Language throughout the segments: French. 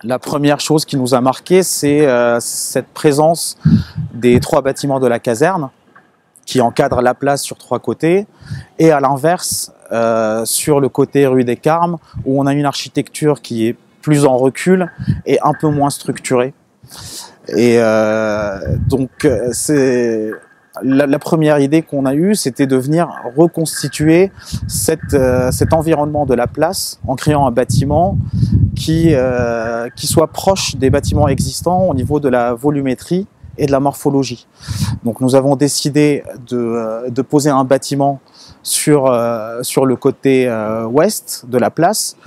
La première chose qui nous a marqué, c'est cette présence des 3 bâtiments de la caserne qui encadrent la place sur 3 côtés, et à l'inverse, sur le côté rue des Carmes, où on a une architecture qui est plus en recul et un peu moins structurée. Et donc, la première idée qu'on a eue, c'était de venir reconstituer cet environnement de la place en créant un bâtiment qui soit proche des bâtiments existants au niveau de la volumétrie et de la morphologie. Donc nous avons décidé de poser un bâtiment sur le côté ouest de la place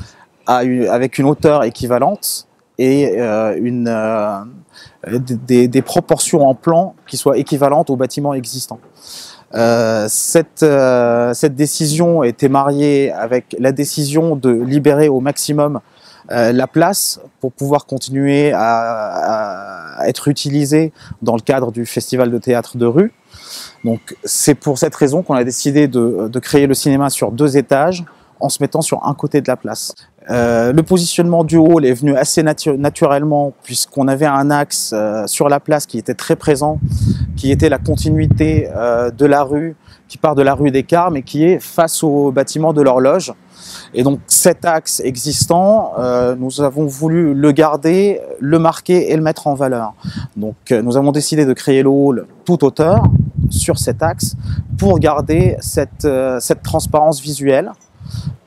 avec une hauteur équivalente et des proportions en plan qui soient équivalentes aux bâtiments existants. Cette décision était mariée avec la décision de libérer au maximum la place pour pouvoir continuer à être utilisée dans le cadre du festival de théâtre de rue. Donc c'est pour cette raison qu'on a décidé de créer le cinéma sur 2 étages en se mettant sur un côté de la place. Le positionnement du hall est venu assez naturellement puisqu'on avait un axe sur la place qui était très présent, qui était la continuité de la rue, qui part de la rue des Carmes et qui est face au bâtiment de l'horloge. Et donc cet axe existant, nous avons voulu le garder, le marquer et le mettre en valeur. Donc nous avons décidé de créer le hall toute hauteur sur cet axe pour garder cette transparence visuelle,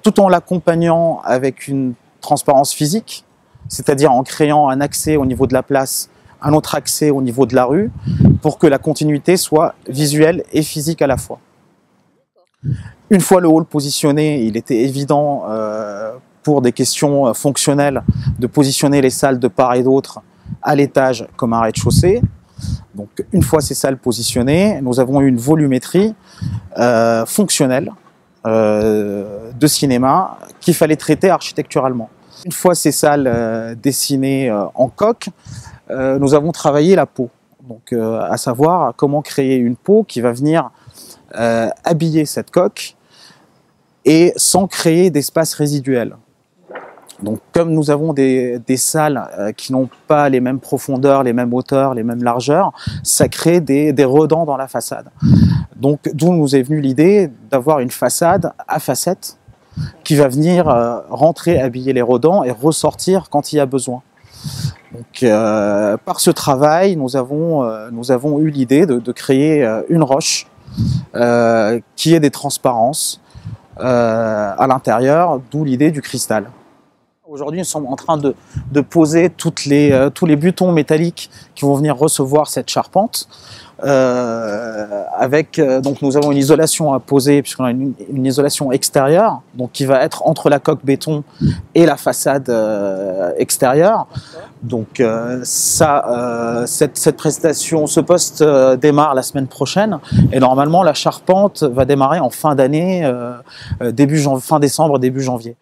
tout en l'accompagnant avec une transparence physique, c'est-à-dire en créant un accès au niveau de la place, un autre accès au niveau de la rue, pour que la continuité soit visuelle et physique à la fois. Une fois le hall positionné, il était évident pour des questions fonctionnelles de positionner les salles de part et d'autre à l'étage comme un rez-de-chaussée. Donc une fois ces salles positionnées, nous avons eu une volumétrie fonctionnelle de cinéma qu'il fallait traiter architecturalement. Une fois ces salles dessinées en coque, nous avons travaillé la peau. Donc à savoir comment créer une peau qui va venir habiller cette coque et sans créer d'espace résiduel. Donc comme nous avons des salles qui n'ont pas les mêmes profondeurs, les mêmes hauteurs, les mêmes largeurs, ça crée des redans dans la façade. Donc d'où nous est venue l'idée d'avoir une façade à facettes qui va venir rentrer, habiller les redans et ressortir quand il y a besoin. Donc par ce travail, nous avons eu l'idée de créer une roche qui ait des transparences à l'intérieur, d'où l'idée du cristal. Aujourd'hui, nous sommes en train de poser tous les butons métalliques qui vont venir recevoir cette charpente. Donc nous avons une isolation à poser, puisqu'on a une isolation extérieure, donc qui va être entre la coque béton et la façade extérieure. Donc cette prestation, ce poste démarre la semaine prochaine, et normalement la charpente va démarrer en fin d'année, fin décembre, début janvier.